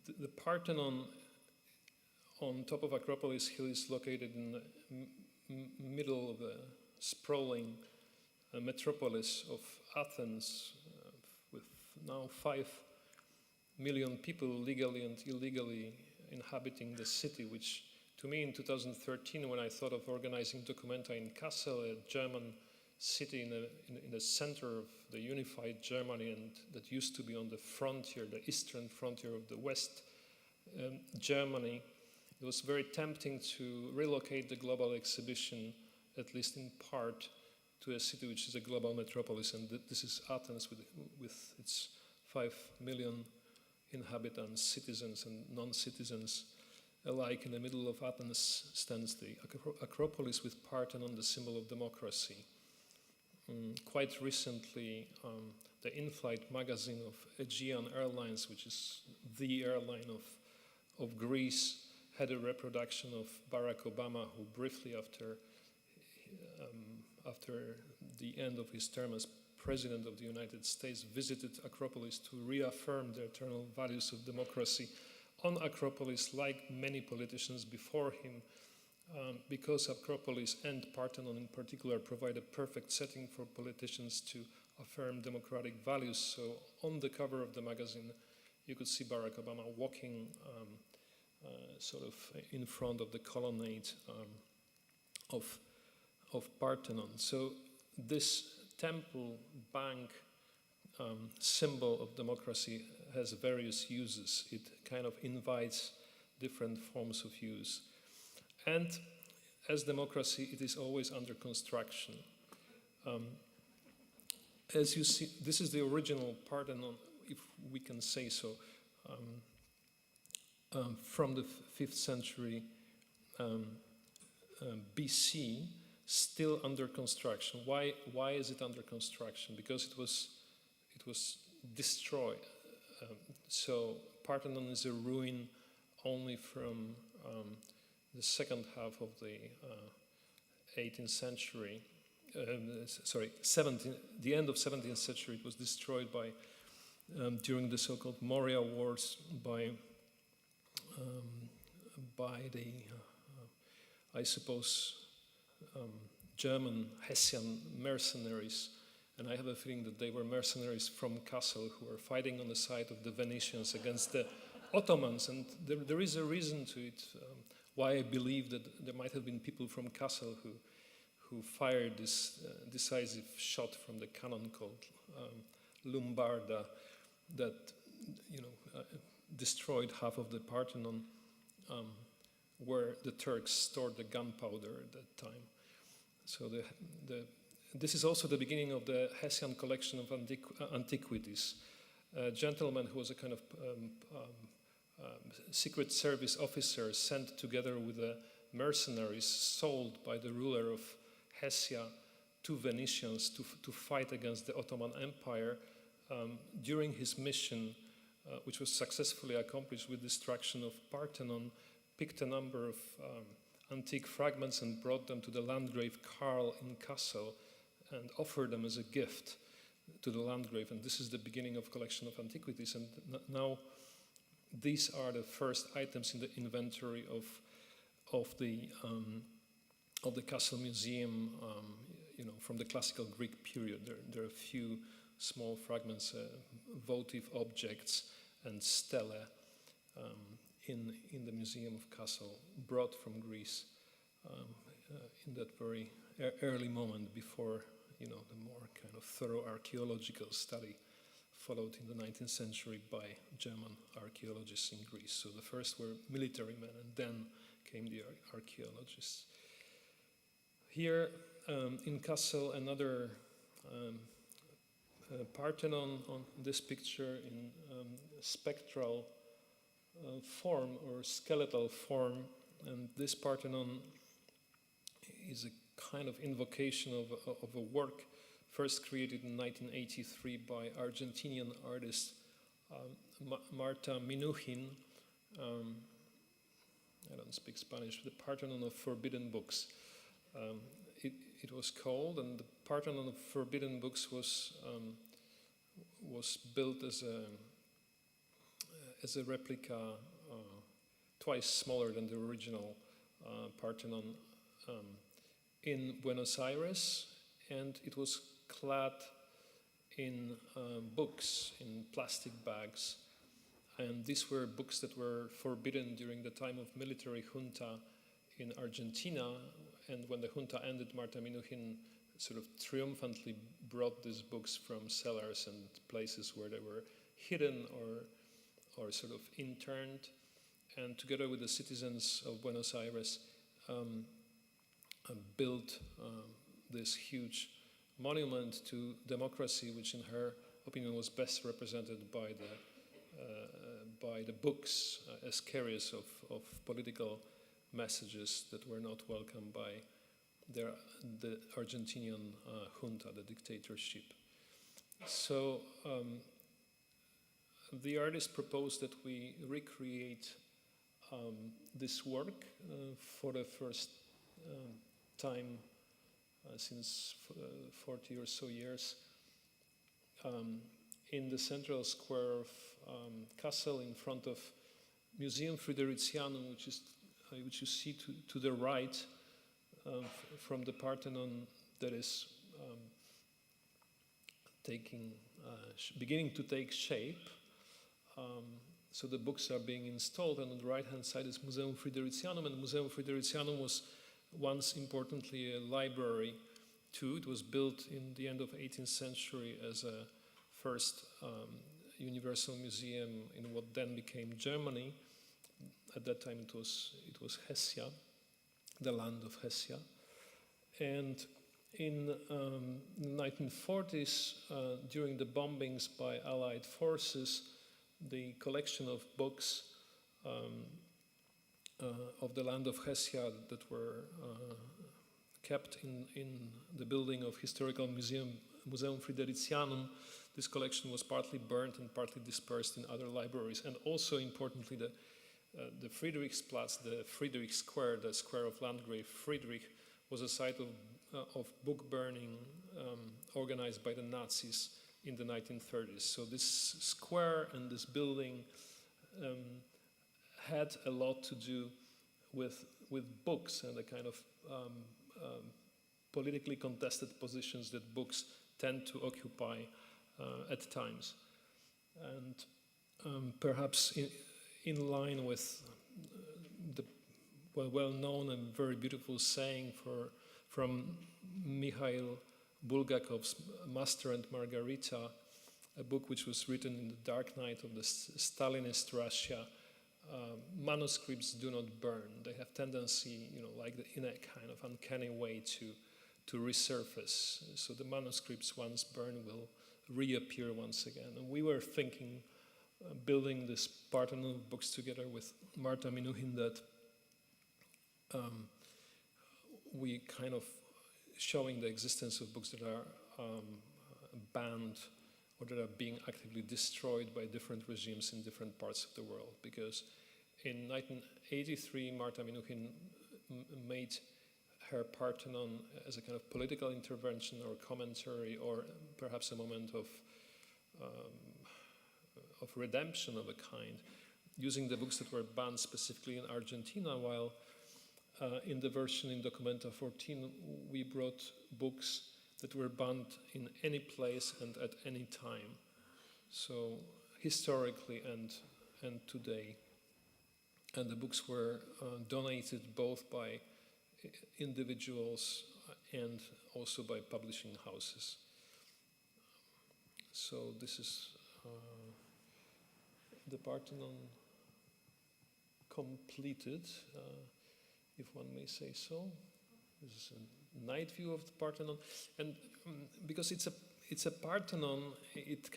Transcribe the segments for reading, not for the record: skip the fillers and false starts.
The Parthenon on top of Acropolis Hill is located in the middle of the sprawling metropolis of Athens, with now 5 million people legally and illegally inhabiting the city, which to me in 2013, when I thought of organizing Documenta in Kassel, a German city in the center of the unified Germany, and that used to be on the frontier, the eastern frontier of the West Germany, it was very tempting to relocate the global exhibition, at least in part, to a city which is a global metropolis, and this is Athens with its 5 million inhabitants, citizens and non-citizens alike. In the middle of Athens stands the Acropolis with Parthenon, the symbol of democracy. Quite recently, the in-flight magazine of Aegean Airlines, which is the airline of Greece, had a reproduction of Barack Obama, who briefly after the end of his term as President of the United States visited Acropolis to reaffirm the eternal values of democracy on Acropolis, like many politicians before him, because Acropolis and Parthenon in particular provide a perfect setting for politicians to affirm democratic values. So on the cover of the magazine, you could see Barack Obama walking sort of in front of the colonnade of Parthenon. So this temple bank symbol of democracy has various uses. It kind of invites different forms of use. And as democracy, it is always under construction. As you see, this is the original Parthenon, if we can say so, from the 5th century BC, still under construction. Why is it under construction? Because it was destroyed. So Parthenon is a ruin only from the second half of the 18th century. The end of 17th century. It was destroyed by during the so-called Morea Wars by the I suppose German Hessian mercenaries, and I have a feeling that they were mercenaries from Kassel who were fighting on the side of the Venetians against the Ottomans, and there is a reason to it, why I believe that there might have been people from Kassel who fired this decisive shot from the cannon called Lumbarda that destroyed half of the Parthenon, where the Turks stored the gunpowder at that time. So this is also the beginning of the Hessian collection of antiquities. A gentleman who was a kind of secret service officer sent together with the mercenaries sold by the ruler of Hessia to Venetians to fight against the Ottoman Empire. During his mission, which was successfully accomplished with destruction of Parthenon, picked a number of antique fragments and brought them to the Landgrave Karl in Kassel and offered them as a gift to the Landgrave. And this is the beginning of collection of antiquities. And now these are the first items in the inventory of the Kassel Museum, from the classical Greek period. There are a few small fragments, votive objects and stelae in the Museum of Kassel, brought from Greece in that very early moment before the more kind of thorough archaeological study followed in the 19th century by German archaeologists in Greece. So the first were military men, and then came the archaeologists. Here in Kassel, another Parthenon on this picture in spectral form or skeletal form, and this Parthenon is a kind of invocation of a work first created in 1983 by Argentinian artist Marta Minuhin. I don't speak Spanish. The Parthenon of Forbidden Books. It was called, and the Parthenon of Forbidden Books was built as as a replica, twice smaller than the original Parthenon, in Buenos Aires, and it was clad in books, in plastic bags. And these were books that were forbidden during the time of military junta in Argentina. And when the junta ended, Marta Minuchin sort of triumphantly brought these books from cellars and places where they were hidden or sort of interned. And together with the citizens of Buenos Aires, built this huge monument to democracy, which in her opinion was best represented by the books as carriers of political messages that were not welcomed by the Argentinian junta, the dictatorship. So the artist proposed that we recreate this work for the first time since 40 or so years in the central square of Kassel, in front of Museum Fridericianum, which you see to the right from the Parthenon that is beginning to take shape. So the books are being installed, and on the right-hand side is Museum Fridericianum, and Museum Fridericianum was once importantly a library too. It was built in the end of 18th century as a first universal museum in what then became Germany. At that time it was Hessia, the land of Hessia. And in the 1940s, during the bombings by Allied forces, the collection of books of the land of Hessia that were kept in the building of Historical Museum Fridericianum, this collection was partly burnt and partly dispersed in other libraries. And also importantly, the Friedrichsplatz, the Friedrich Square, the square of Landgrave Friedrich, was a site of book burning organized by the Nazis in the 1930s. So this square and this building had a lot to do with books and the kind of politically contested positions that books tend to occupy at times. And perhaps in line with the well-known and very beautiful saying from Mikhail Bulgakov's Master and Margarita, a book which was written in the dark night of the Stalinist Russia, manuscripts do not burn. They have tendency, in a kind of uncanny way to resurface. So the manuscripts, once burned, will reappear once again. And we were thinking, building this Parthenon of books together with Marta Minuchin, that we kind of showing the existence of books that are banned or that are being actively destroyed by different regimes in different parts of the world. Because in 1983, Marta Minuchin made her Parthenon as a kind of political intervention or commentary, or perhaps a moment of redemption of a kind, using the books that were banned specifically in Argentina, while in the version in Documenta 14, we brought books that were banned in any place and at any time. So historically and today. And the books were donated both by individuals and also by publishing houses. So this is the Parthenon completed, if one may say so. This is a night view of the Parthenon, and because it's a Parthenon, it's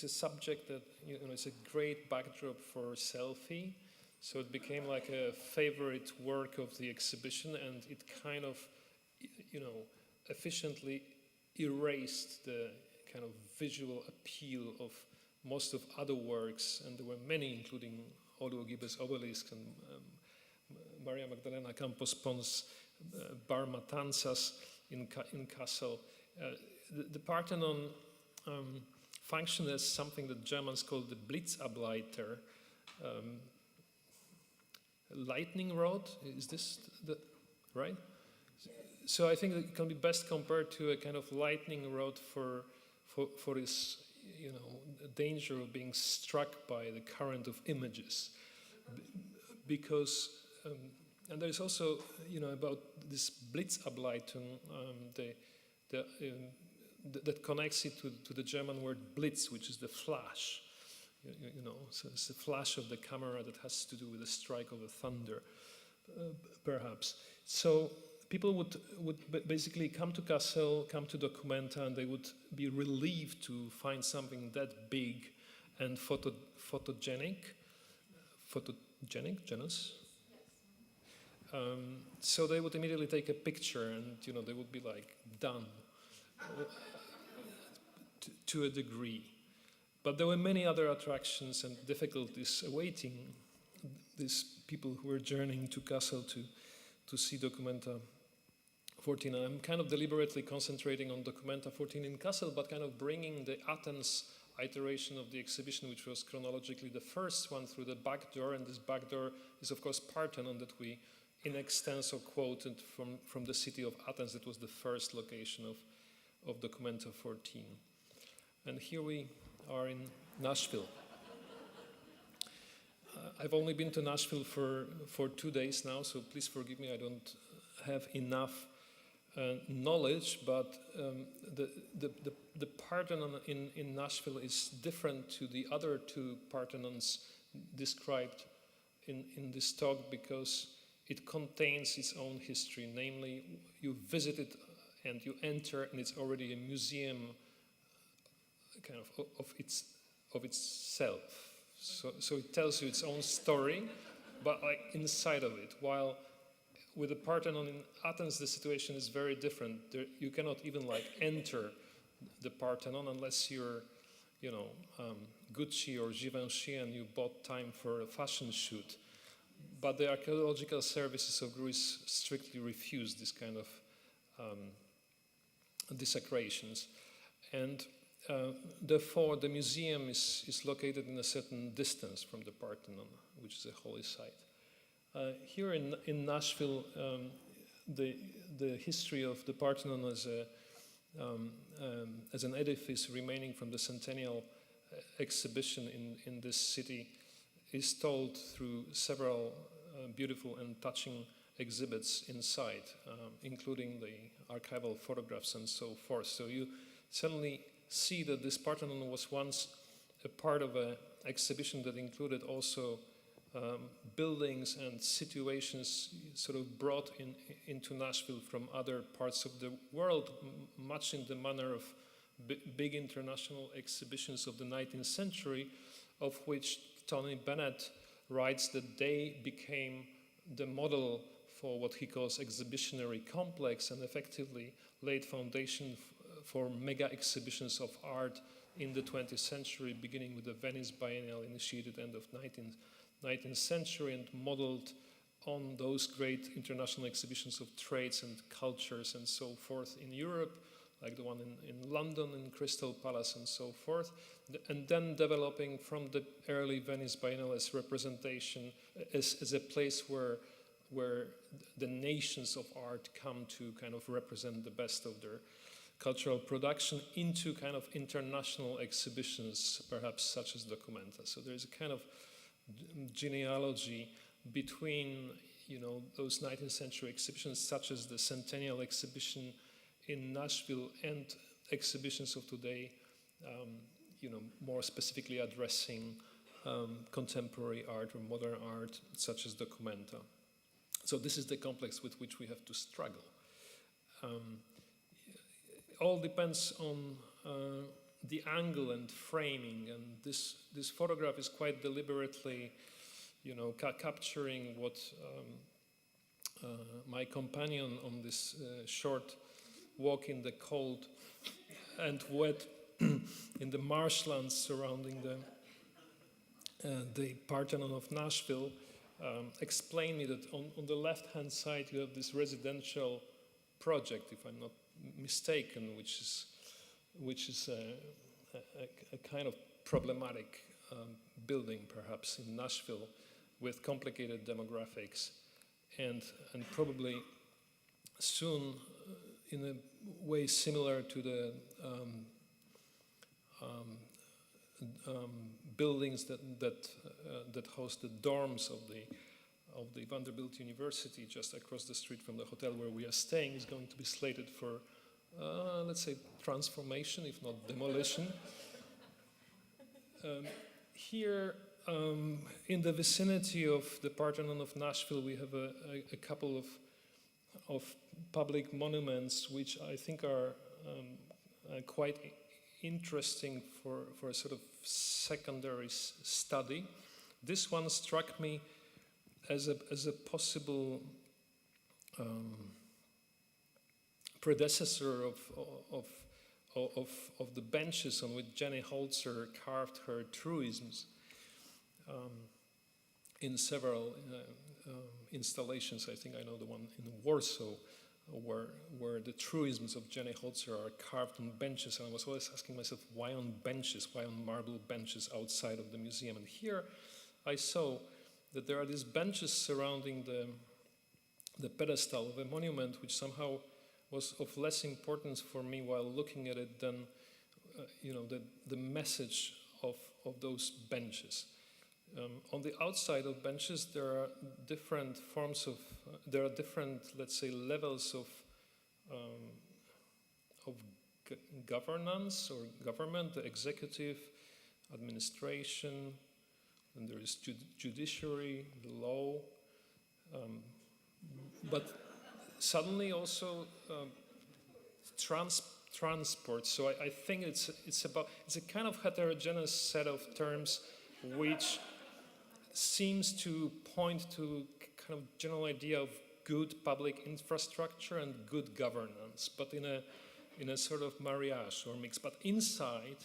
a subject that it's a great backdrop for selfie. So it became like a favorite work of the exhibition, and it kind of efficiently erased the kind of visual appeal of most of other works, and there were many, including Odo Gibbes' Obelisk and Maria Magdalena Campos-Pons' Bar Matanzas in Kassel. The Parthenon functioned as something that Germans call the Blitzableiter, lightning rod. Is this right? So I think it can be best compared to a kind of lightning rod for this, danger of being struck by the current of images, because and there's also about this Blitzableitung, that connects it to the German word Blitz, which is the flash. So it's the flash of the camera that has to do with the strike of the thunder, perhaps. So people would basically come to Kassel, come to Documenta, and they would be relieved to find something that big and photogenic, genus. So they would immediately take a picture, and they would be like done to a degree. But there were many other attractions and difficulties awaiting these people who were journeying to Kassel to see Documenta 14. I'm kind of deliberately concentrating on Documenta 14 in Kassel, but kind of bringing the Athens iteration of the exhibition, which was chronologically the first one, through the back door. And this back door is, of course, Parthenon, that we in extenso quoted from the city of Athens. That was the first location of Documenta 14. And here we are in Nashville. I've only been to Nashville for 2 days now, so please forgive me, I don't have enough knowledge, but the Parthenon in Nashville is different to the other two Parthenons described in this talk, because it contains its own history. Namely, you visit it and you enter, and it's already a museum kind of itself. So it tells you its own story, but like inside of it. While with the Parthenon in Athens, the situation is very different. You cannot even enter the Parthenon unless you're, Gucci or Givenchy and you bought time for a fashion shoot. But the archaeological services of Greece strictly refuse this kind of desecrations. And therefore, the museum is located in a certain distance from the Parthenon, which is a holy site. Here in Nashville, the history of the Parthenon as an edifice remaining from the centennial exhibition in this city is told through several beautiful and touching exhibits inside, including the archival photographs and so forth. So you suddenly see that this Parthenon was once a part of an exhibition that included also buildings and situations sort of brought into Nashville from other parts of the world, much in the manner of big international exhibitions of the 19th century, of which Tony Bennett writes that they became the model for what he calls exhibitionary complex, and effectively laid foundation for mega exhibitions of art in the 20th century, beginning with the Venice Biennial initiated end of 19th century and modeled on those great international exhibitions of trades and cultures and so forth in Europe, like the one in London, in Crystal Palace and so forth, and then developing from the early Venice Biennial as representation, as a place where the nations of art come to kind of represent the best of their cultural production into kind of international exhibitions, perhaps such as Documenta. So there's a kind of genealogy between, those 19th century exhibitions, such as the Centennial exhibition in Nashville, and exhibitions of today, more specifically addressing contemporary art or modern art, such as Documenta. So this is the complex with which we have to struggle. All depends on the angle and framing, and this photograph is quite deliberately, capturing what my companion on this short walk in the cold and wet in the marshlands surrounding the Parthenon of Nashville explained me that on the left-hand side you have this residential project, if I'm not mistaken, which is a kind of problematic building, perhaps, in Nashville, with complicated demographics, and probably soon, in a way similar to the buildings that host the dorms of the Vanderbilt University, just across the street from the hotel where we are staying, is going to be slated for, let's say, transformation, if not demolition. Here, in the vicinity of the Parthenon of Nashville, we have a couple of public monuments which I think are quite interesting for a sort of secondary study. This one struck me as a possible predecessor of the benches on which Jenny Holzer carved her truisms in several installations. I think I know the one in Warsaw where the truisms of Jenny Holzer are carved on benches, and I was always asking myself, why on benches? Why on marble benches outside of the museum? And here I saw that there are these benches surrounding the pedestal of a monument, which somehow was of less importance for me while looking at it than the message of those benches. On the outside of benches, there are different forms of, let's say, levels of governance or government, the executive, administration, and there is judiciary, the law, but suddenly also transport. So I think it's a kind of heterogeneous set of terms which seems to point to kind of general idea of good public infrastructure and good governance, but in a sort of marriage or mix. But inside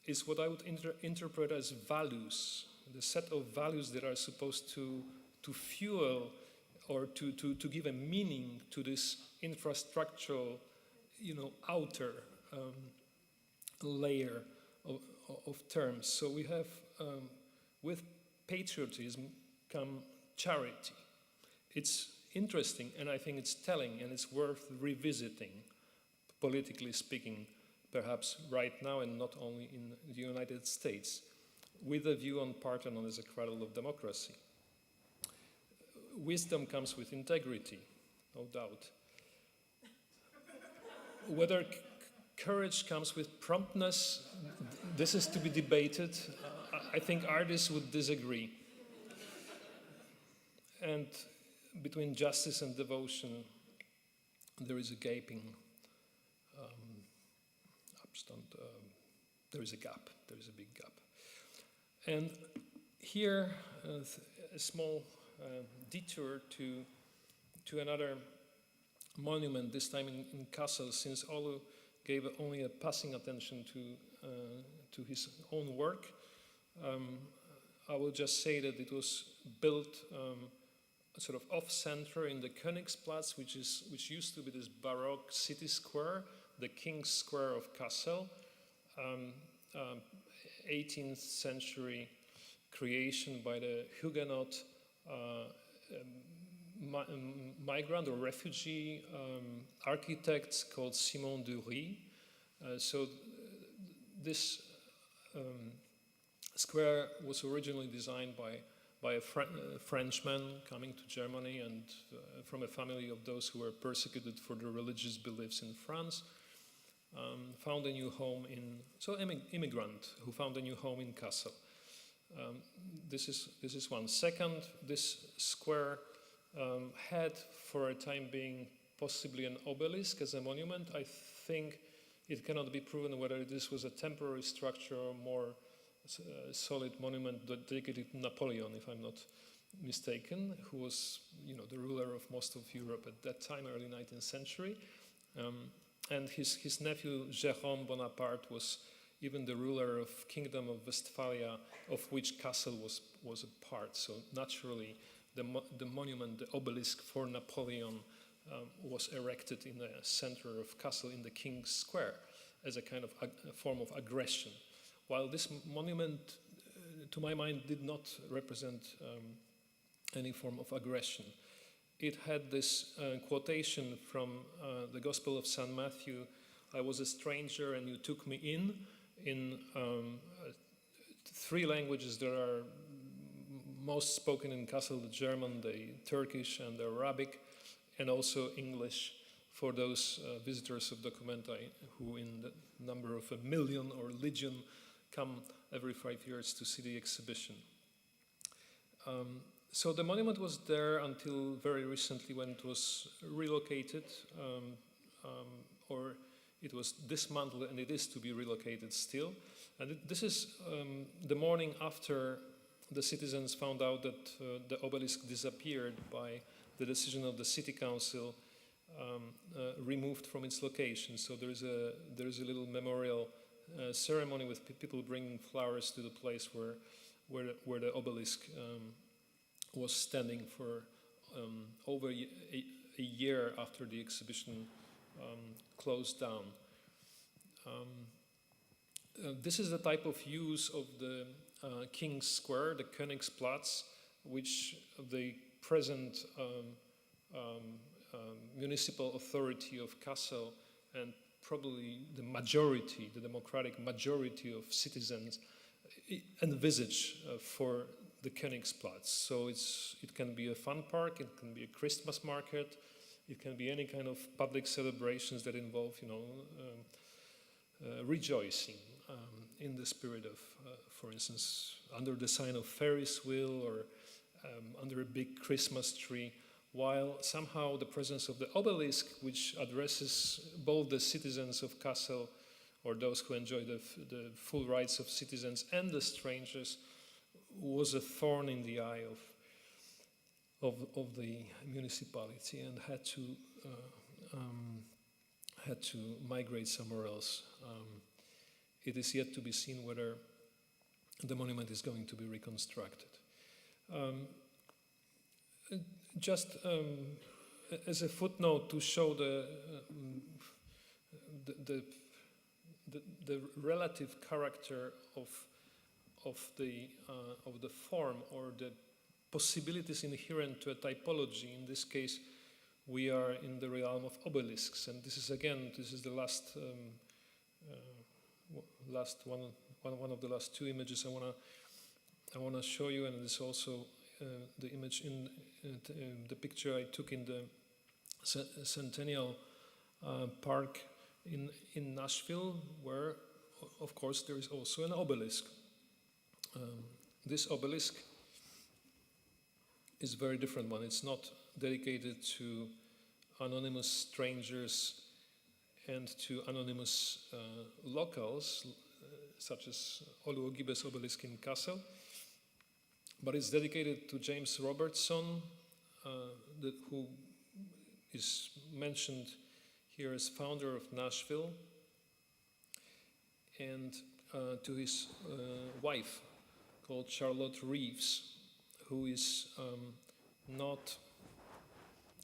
is what I would interpret as values, the set of values that are supposed to fuel or to give a meaning to this infrastructural, outer layer of terms. So we have, with patriotism, come charity. It's interesting, and I think it's telling, and it's worth revisiting, politically speaking, perhaps right now, and not only in the United States, with a view on Parthenon as a cradle of democracy. Wisdom comes with integrity, no doubt. Whether courage comes with promptness, this is to be debated. I think artists would disagree. And between justice and devotion, there is a gaping there is a gap, there is a big gap. And here, a small detour to another monument, this time in Kassel, since Olu gave only a passing attention to his own work. I will just say that it was built sort of off-center in the Königsplatz, which used to be this Baroque city square, the King's Square of Kassel, 18th century creation by the Huguenot migrant or refugee architects called Simon de Rie. So this square was originally designed by a Frenchman coming to Germany and from a family of those who were persecuted for their religious beliefs in France. Found a new home immigrant who found a new home in Kassel. This is one. Second, this square had for a time being possibly an obelisk as a monument. I think it cannot be proven whether this was a temporary structure or more solid monument dedicated to Napoleon, if I'm not mistaken, who was, the ruler of most of Europe at that time, early 19th century. And his nephew Jérôme Bonaparte was even the ruler of Kingdom of Westphalia, of which Kassel was a part. So naturally, the monument, the obelisk for Napoleon, was erected in the center of Kassel in the King's Square. as a kind of a form of aggression. While this monument, to my mind, did not represent any form of aggression. It had this quotation from the Gospel of St. Matthew, "I was a stranger and you took me in 3 languages that are most spoken in Kassel, the German, the Turkish, and the Arabic, and also English for those visitors of Documenta who in the number of 1 million or legion come every 5 years to see the exhibition. So the monument was there until very recently when it was relocated, or it was dismantled, and it is to be relocated still. And this is the morning after the citizens found out that the obelisk disappeared by the decision of the city council, removed from its location. So there is a little memorial ceremony with people bringing flowers to the place where the obelisk was standing for over a year after the exhibition closed down. This is the type of use of the King's Square, the Königsplatz, which the present municipal authority of Kassel and probably the democratic majority of citizens envisage for the Königsplatz. So it can be a fun park, it can be a Christmas market, it can be any kind of public celebrations that involve, rejoicing in the spirit of, for instance, under the sign of Ferris wheel or under a big Christmas tree, while somehow the presence of the obelisk, which addresses both the citizens of Kassel, or those who enjoy the full rights of citizens, and the strangers, was a thorn in the eye of the municipality, and had to migrate somewhere else. It is yet to be seen whether the monument is going to be reconstructed. Just as a footnote to show the relative character of the form, or the possibilities inherent to a typology. In this case, we are in the realm of obelisks, and this is the last one of the last 2 images I wanna show you, and it's also the image in the picture I took in the Centennial Park in Nashville, where, of course, there is also an obelisk. This obelisk is a very different one. It's not dedicated to anonymous strangers and to anonymous locals, such as Oluogibe's obelisk in Kassel, but it's dedicated to James Robertson, who is mentioned here as founder of Nashville, and to his wife, called Charlotte Reeves, who is not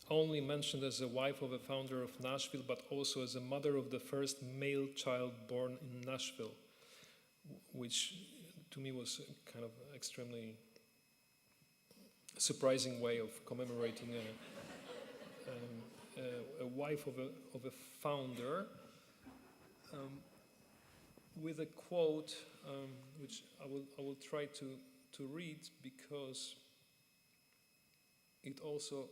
only mentioned as a wife of a founder of Nashville, but also as a mother of the first male child born in Nashville, which to me was a kind of extremely surprising way of commemorating a wife of a founder, with a quote which I will try to read, because it also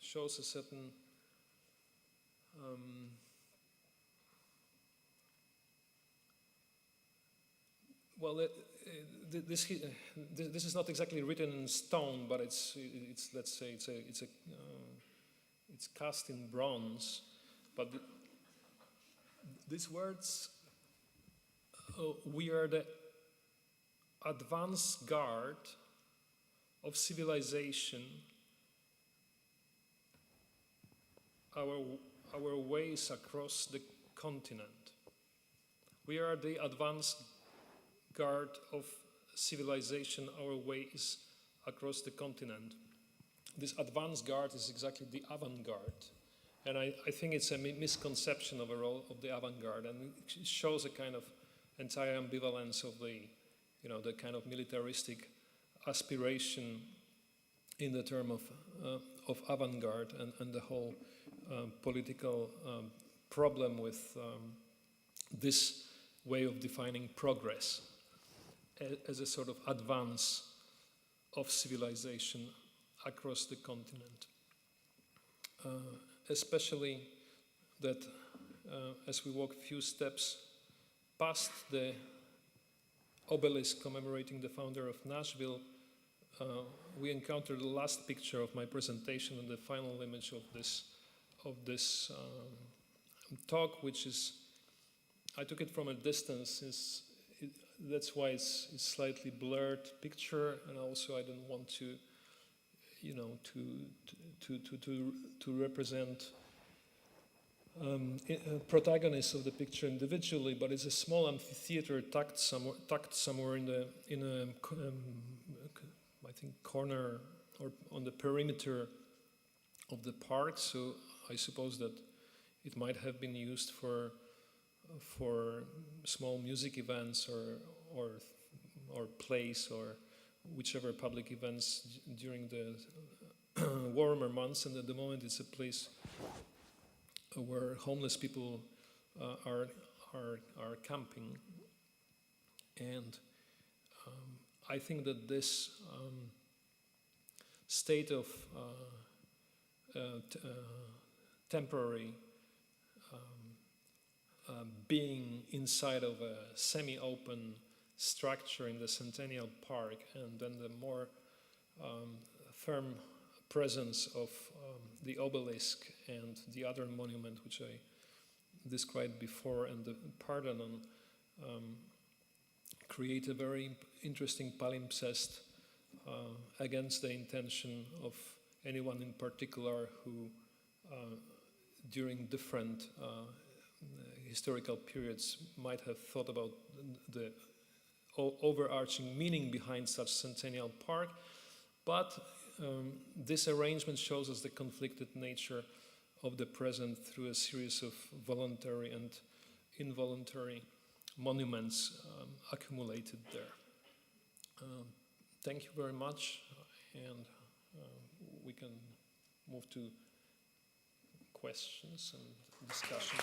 shows a certain this is not exactly written in stone, but it's let's say it's cast in bronze. But these words, we are the advance guard of civilization. Our ways across the continent. We are the advance guard of civilization, our ways across the continent. This advance guard is exactly the avant-garde. And I think it's a misconception overall of the avant-garde, and it shows a kind of entire ambivalence of the kind of militaristic aspiration in the term of avant-garde and the whole political problem with this way of defining progress as a sort of advance of civilization across the continent. Especially that as we walk a few steps past the obelisk commemorating the founder of Nashville, we encounter the last picture of my presentation and the final image of this talk, which is, I took it from a distance. That's why it's slightly blurred picture, and also I didn't want to, to represent protagonists of the picture individually, but it's a small amphitheater tucked somewhere in a I think corner or on the perimeter of the park. So I suppose that it might have been used for small music events or plays or whichever public events during the warmer months, and at the moment it's a place where homeless people are camping. And I think that this state of temporary being inside of a semi-open structure in the Centennial Park, and then the more firm presence of the obelisk and the other monument which I described before, and the Parthenon, create a very interesting palimpsest against the intention of anyone in particular who during different historical periods might have thought about the overarching meaning behind such Centennial Park, but this arrangement shows us the conflicted nature of the present through a series of voluntary and involuntary monuments accumulated there. Thank you very much, and we can move to questions and discussion.